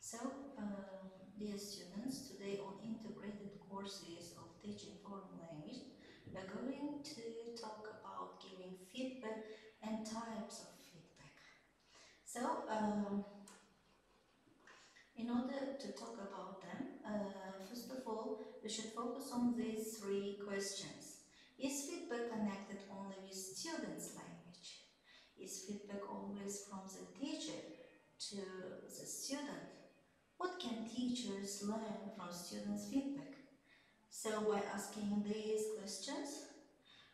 So, dear students, today on integrated courses of teaching foreign language, we're going to talk about giving feedback and types of feedback. So, in order to talk about them, first of all, we should focus on these three questions. Is feedback connected only with students' language? Is feedback always from the teacher to the student? What can teachers learn from students' feedback? So by asking these questions,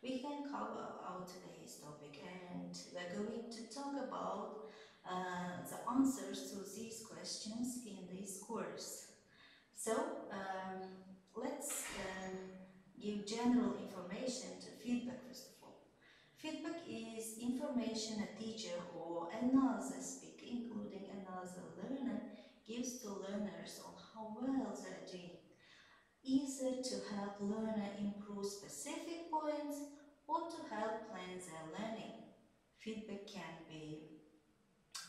we can cover our today's topic, and we're going to talk about the answers to these questions in this course. So let's give general information to feedback first of all. Feedback is information a teacher or another speaker, including another learner, gives to learners on how well they are doing, either to help learner improve specific points or to help plan their learning. Feedback can be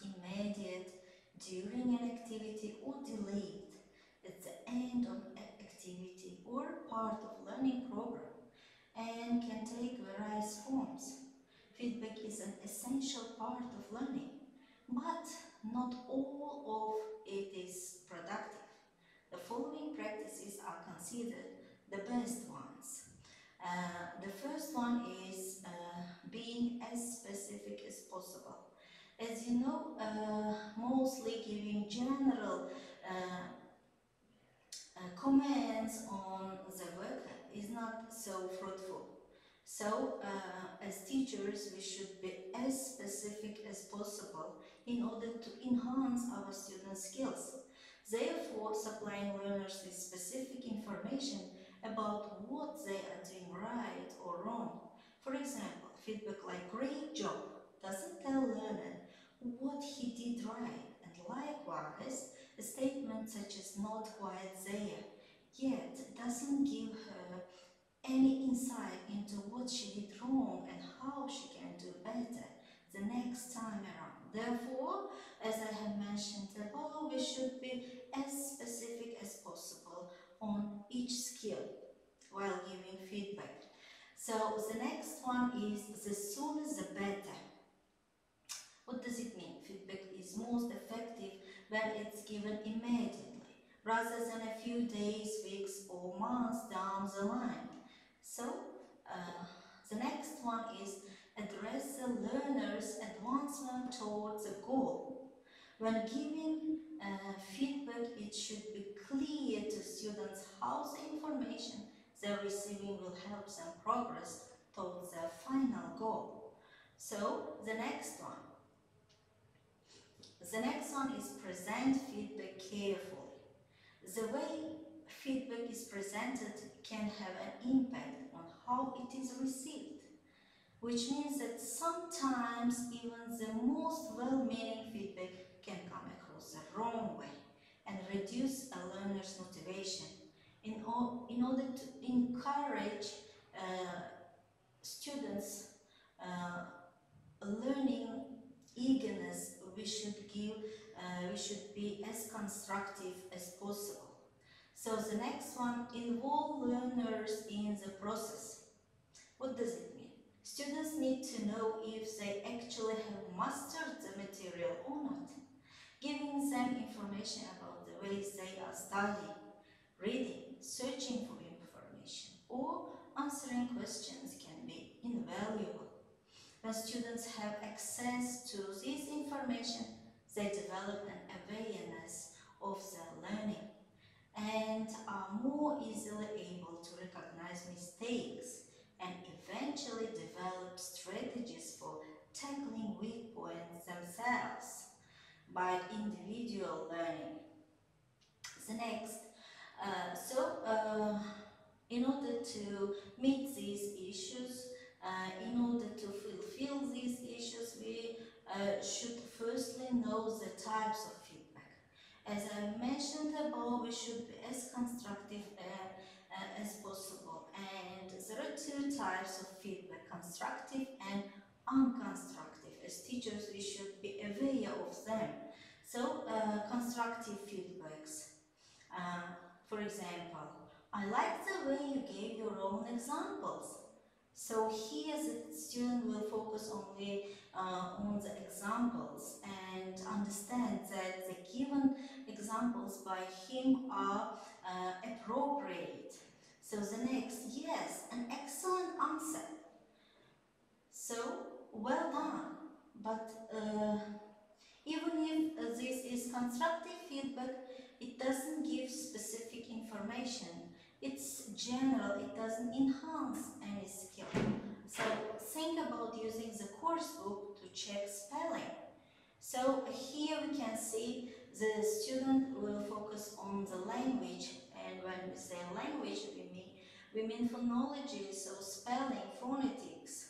immediate, during an activity, or delayed at the end of an activity or part of learning program, and can take various forms. Feedback is an essential part of learning, but not all of it is productive. The following practices are considered the best ones. The first one is being as specific as possible. As you know, mostly giving general comments on the work is not so fruitful. So, as teachers, we should be as specific as possible in order to enhance our students' skills. Therefore, supplying learners with specific information about what they are doing right or wrong. For example, feedback like "great job" doesn't tell learner what he did right, and likewise, a statement such as "not quite there" yet doesn't give her any insight into what she did wrong and how she can do better the next time around. Therefore, as I have mentioned above, we should be as specific as possible on each skill while giving feedback. So the next one is the sooner the better. What does it mean? Feedback is most effective when it's given immediately, rather than a few days, weeks, or months down the line. So, the next one is address the learner's advancement towards a goal. When giving feedback, it should be clear to students how the information they're receiving will help them progress towards their final goal. So, the next one. The next one is present feedback carefully. The way feedback is presented can have an impact on how it is received, which means that sometimes even the most well-meaning feedback can come across the wrong way and reduce a learner's motivation. In order to encourage students' learning eagerness, we should be as constructive as possible. So the next one, involve learners in the process. What does it mean? Students need to know if they actually have mastered the material or not. Giving them information about the ways they are studying, reading, searching for information, or answering questions can be invaluable. When students have access to this information, they develop an awareness of their learning and are more easily able to recognize mistakes and eventually develop strategies for tackling weak points themselves by individual learning. The next, in order to meet these issues, in order to fulfill these issues, we should firstly know the types of feedback. As I mentioned above, we should be as constructive as possible. And there are two types of feedback, constructive and unconstructive. As teachers, we should be aware of them. So, constructive constructive feedbacks. For example, I like the way you gave your own examples. So here the student will focus only on the examples and understand that the given examples by him are appropriate. So the next, yes, an excellent answer. So, well done. But even if this is constructive feedback, it doesn't give specific information. It's general, it doesn't enhance any skill. So think about using the course book to check spelling. So here we can see the student will focus on the language, and when we say language, we mean phonology, so spelling, phonetics.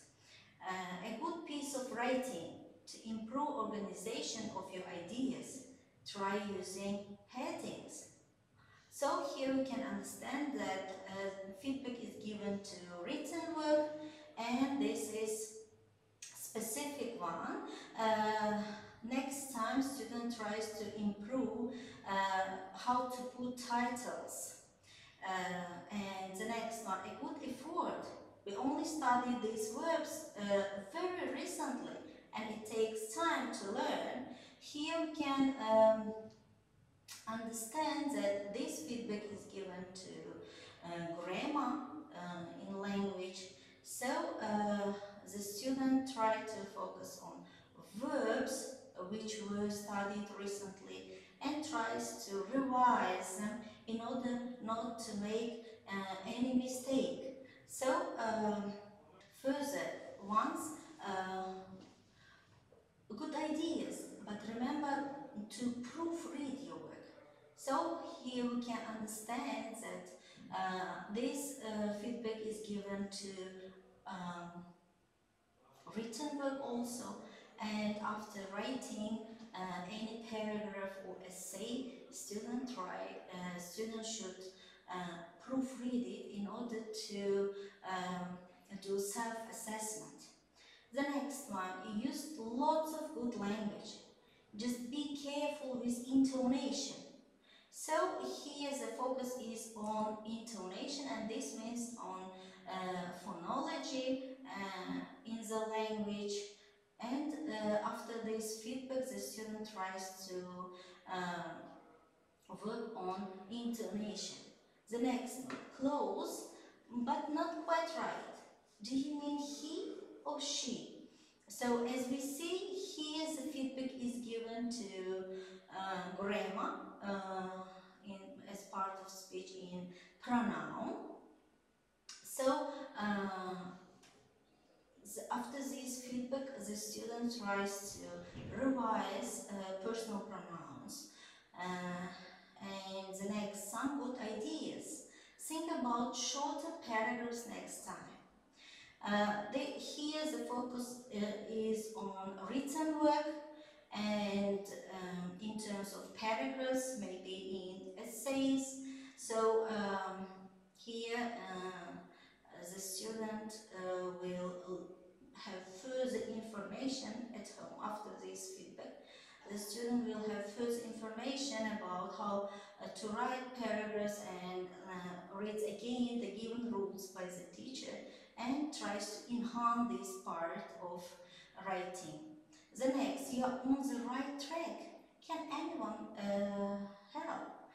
A good piece of writing to improve organization of your ideas. Try using headings. So here we can understand that feedback is given to written work, and this is specific one. Next time student tries to improve how to put titles. And the next one, a good effort. We only studied these verbs very recently, and it takes time to learn. Here we can understand that this feedback is given to grammar in language. So the student tried to focus on verbs which were studied recently and tries to revise them in order not to make any mistake. So further, once good ideas, but remember to proofread your work. So here we can understand that this feedback is given to um, written work also, and after writing any paragraph or essay, student should proofread it in order to do self-assessment. The next one, you used lots of good language. Just be careful with intonation. So here the focus is on intonation, and this means on phonology in the language. And after this feedback, the student tries to work on intonation. The next one, close but not quite right. Do you mean he or she? So as we see here, the feedback is given to grammar as part of speech in pronoun. So after this feedback, the student tries to revise personal pronouns. And the next, some good ideas. Think about shorter paragraphs next time. Here the focus is on written work, and in terms of paragraphs, maybe in essays. So here the student will have further information at home after this feedback. The student will have further information about how to write paragraphs and reads again the given rules by the teacher and tries to enhance this part of writing. The next, you are on the right track. Can anyone help?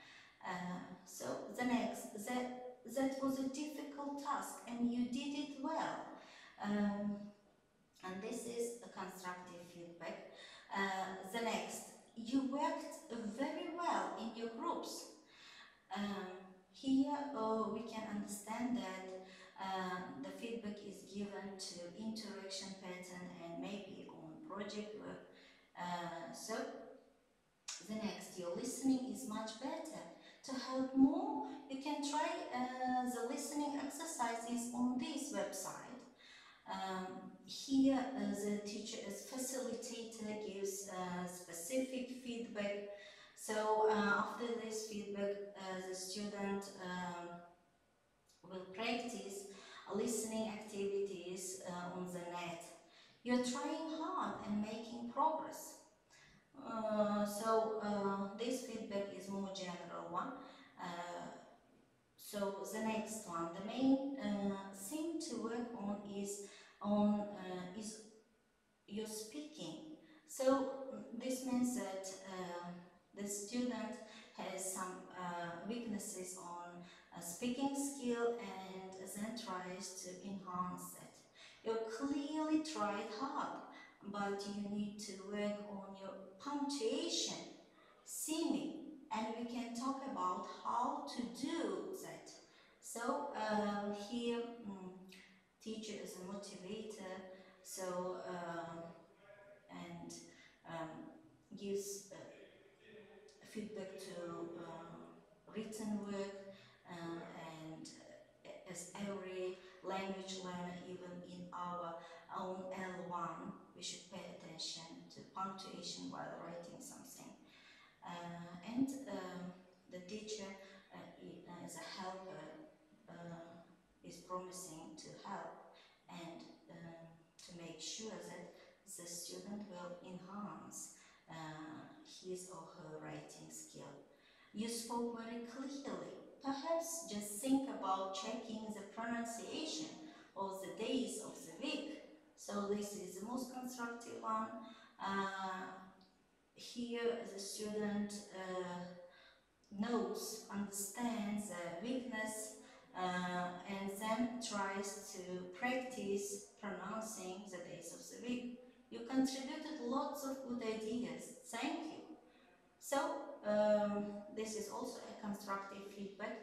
So the next, that was a difficult task and you did it well. And this is a constructive feedback. The next, you worked very well in your groups. Here we can understand that the feedback is given to interaction pattern and maybe on project work. So the next, your listening is much better. To help more, you can try the listening exercises on this website. Here the teacher as facilitator gives specific feedback. So after this feedback, the student will practice listening activities on the net. You're trying hard and making progress. So this this feedback is more general one. So the next one, the main thing to work on is your speaking. So this means that the student has some weaknesses on speaking skill and then tries to enhance it. You clearly tried hard, but you need to work on your punctuation, seeming, and we can talk about how to do that. So here, teacher is a motivator, so and gives feedback to written work, and as every language learner, even in our own L1, we should pay attention to punctuation while writing something. And the teacher as a helper is promising to help and to make sure that the student will enhance his or her writing skill. You spoke very clearly. Perhaps just think about checking the pronunciation of the days of the week. So this is the most constructive one. Here the student knows, understands the weakness, and then tries to practice pronouncing the days of the week. You contributed lots of good ideas. Thank you. So this is also a constructive feedback.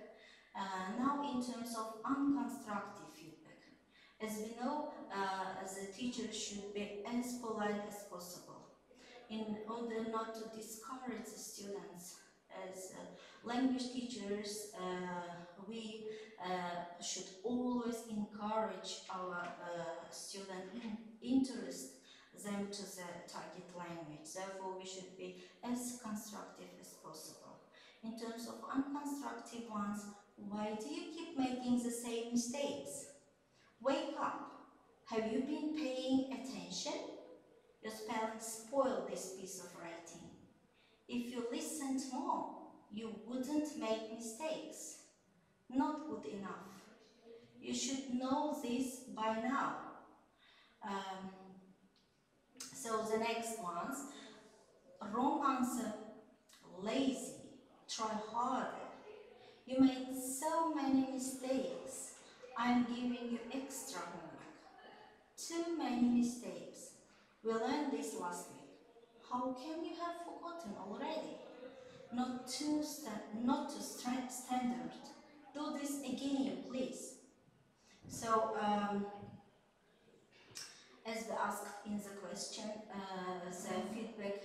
Now in terms of unconstructive feedback. As we know, the teacher should be as polite as possible in order not to discourage the students. As language teachers, we should always encourage our student interest them to the target language. Therefore, we should be as constructive as possible. In terms of unconstructive ones, why do you keep making the same mistakes? Wake up! Have you been paying attention? Your spelling spoiled this piece of writing. If you listened more, you wouldn't make mistakes. Not good enough. You should know this by now. So the next ones, wrong answer, lazy, try harder. You made so many mistakes. I'm giving you extra homework. Too many mistakes. We learned this last week. How can you have forgotten already? Not too standard. Do this again, please. So, as we asked in the question, the feedback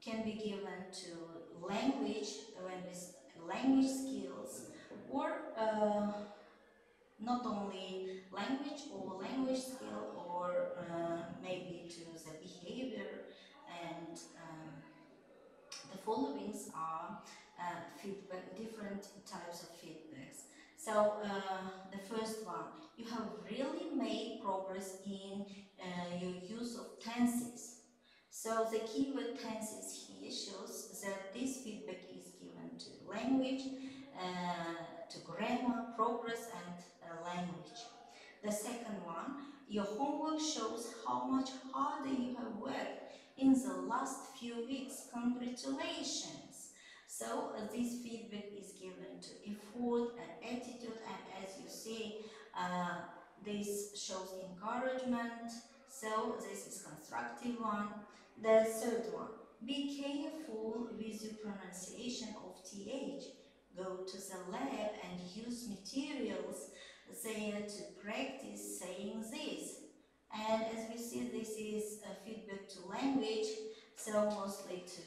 can be given to language, language skills, or not only language or language skill, or maybe to the behavior, and the followings are feedback, different types of feedbacks. So the first one, you have really made progress in your use of tenses. So the keyword tenses here shows that this feedback is given to language, to grammar, progress, and language. The second one, your homework shows how much harder you have worked in the last few weeks. Congratulations! So this feedback is given to effort and attitude, and as you see, this shows encouragement. So this is constructive one. The third one, be careful with your pronunciation of TH. Go to the lab and use materials there to practice saying this. And as we see, this is a feedback to language, so mostly to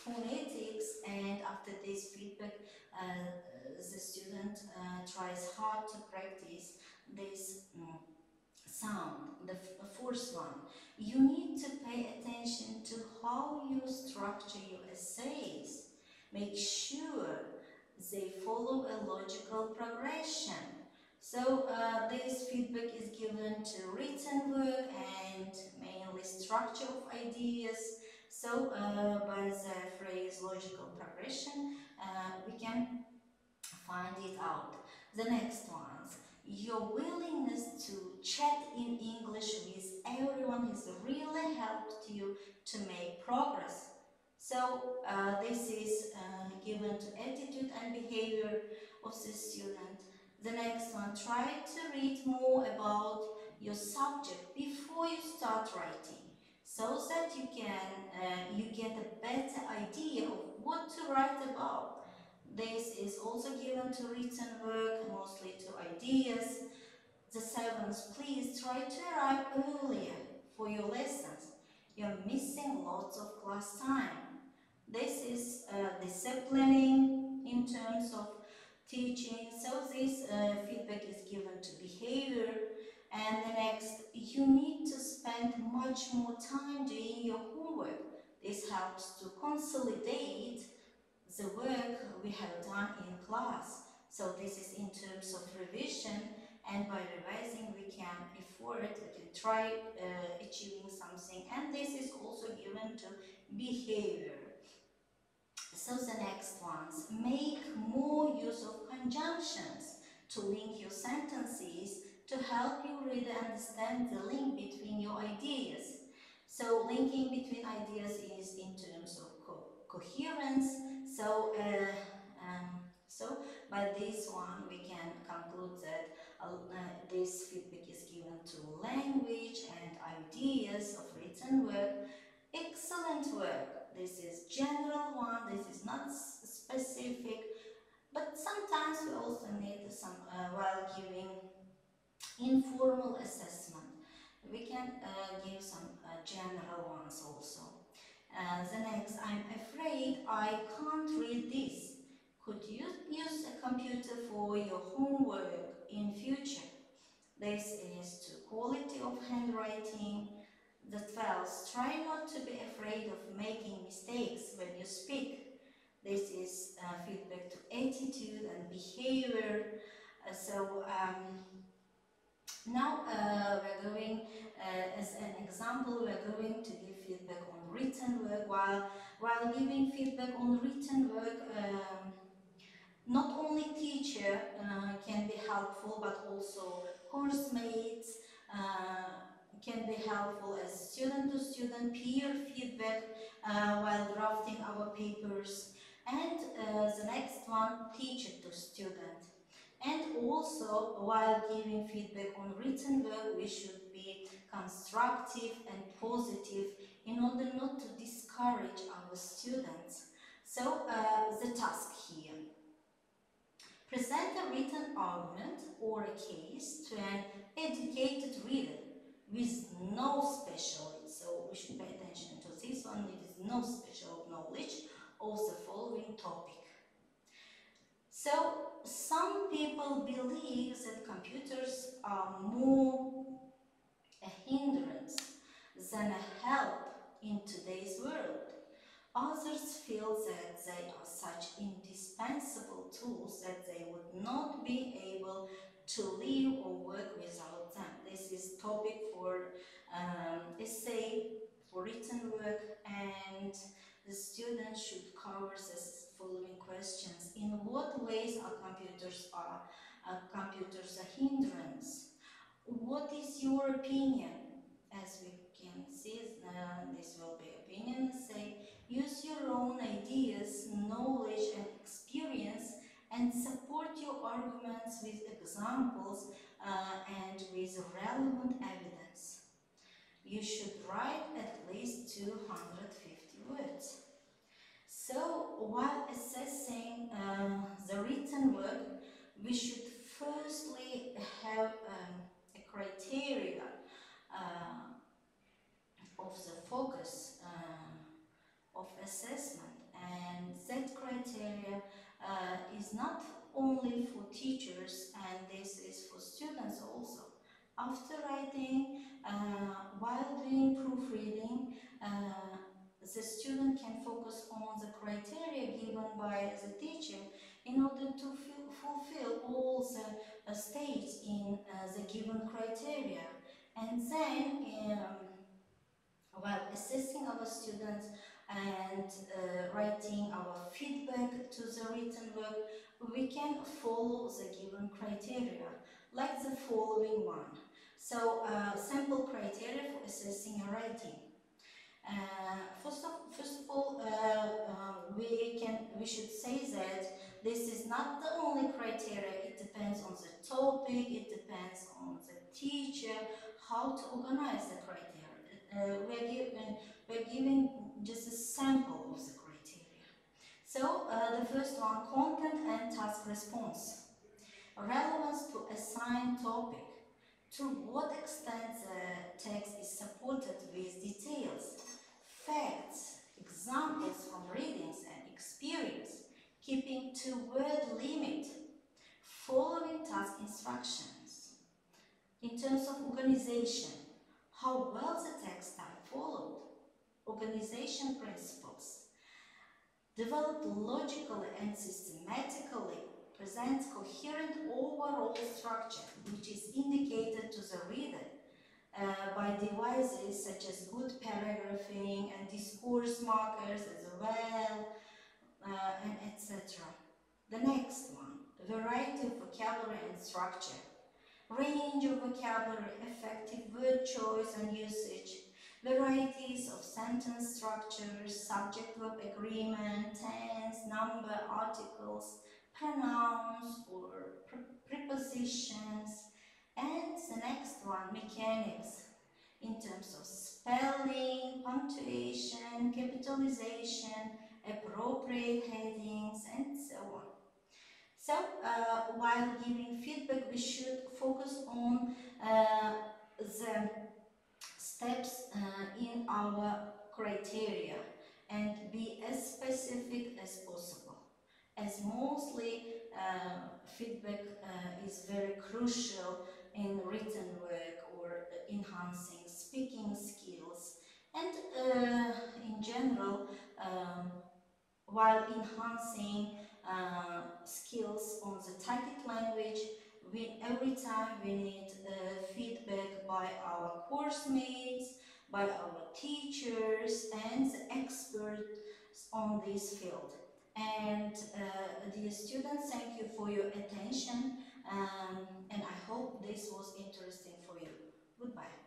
phonetics, and after this feedback, the student tries hard to practice this sound. The fourth one, you need to pay attention to how you structure your essays. Make sure they follow a logical progression. So this feedback is given to written work and mainly structure of ideas. So by the phrase preparation, we can find it out. The next ones, your willingness to chat in English with everyone has really helped you to make progress. So this is given to attitude and behavior of the student. The next one, try to read more about your subject before you start writing, so that you get a better idea of what to write about. This is also given to written work, mostly to ideas. The seventh, please try to arrive earlier for your lessons. You're missing lots of class time. This is disciplining in terms of teaching. So this feedback is given to behavior. And the next, you need to spend much more time doing your homework. This helps to consolidate the work we have done in class. So this is in terms of revision, and by revising we can try achieving something, and this is also given to behavior. So the next ones, make more use of conjunctions to link your sentences to help you really understand the link between your ideas. So linking between ideas is in terms of coherence. So by this one we can conclude that this feedback is given to language and ideas of written work. Excellent work. This is general one, this is not specific, but sometimes we also need some, while giving informal assessment, we can give some general ones also. The next, I'm afraid I can't read this. Could you use a computer for your homework in future? This is to quality of handwriting. The 12th, try not to be afraid of making mistakes when you speak. This is feedback to attitude and behavior. Now we're going, as an example, we're going to give feedback on written work. While giving feedback on written work, not only teacher can be helpful, but also course mates can be helpful as student-to-student peer feedback while drafting our papers. And the next one, teacher to student. And also, while giving feedback on written work, we should be constructive and positive in order not to discourage our students. So, the task here. Present a written argument or a case to an educated reader with no special, so we should pay attention to this one, it is no special knowledge of the following topic. So, some people believe that computers are more a hindrance than a help in today's world. Others feel that they are such indispensable tools that they would not be able to live or work without them. This is topic for essay, for written work, and the student should cover the following questions. In what ways are computers a hindrance? What is your opinion? As we can see, this will be opinion essay. Use your own ideas, knowledge and experience and support your arguments with examples and with relevant evidence. You should write at least 250 words. So, while assessing the written work, we should firstly have a criteria of the focus of assessment, and that criteria is not only for teachers, and this is for students also. After writing, while doing proofreading, the student can focus on the criteria given by the teacher in order to fulfill all the states in the given criteria. And then, while assessing our students and writing our feedback to the written work, we can follow the given criteria, like the following one. So, simple criteria for assessing a writing. First of all, we should say that this is not the only criteria. It depends on the topic. It depends on the teacher how to organize the criteria. We're giving just a sample of the criteria. So the first one: content and task response, relevance to assigned topic. To what extent the text is supported with details, facts, examples from readings and experience, keeping to word limit, following task instructions. In terms of organization, how well the text type followed, organization principles, developed logically and systematically, presents coherent overall structure which is indicated to the reader by devices such as good paragraphing and discourse markers as well, and etc. The next one: variety of vocabulary and structure, range of vocabulary, effective word choice and usage, varieties of sentence structures, subject-verb agreement, tense, number, articles, pronouns or prepositions, and the next one: mechanics, in terms of spelling, punctuation, capitalization, appropriate headings, and so on. So, while giving feedback, we should focus on the steps in our criteria and be as specific as possible, as mostly feedback is very crucial in written work or enhancing speaking skills, and in general, while enhancing skills on the target language, every time we need feedback by our course mates, by our teachers and the experts on this field. And dear students, thank you for your attention, and I hope this was interesting for you. Goodbye.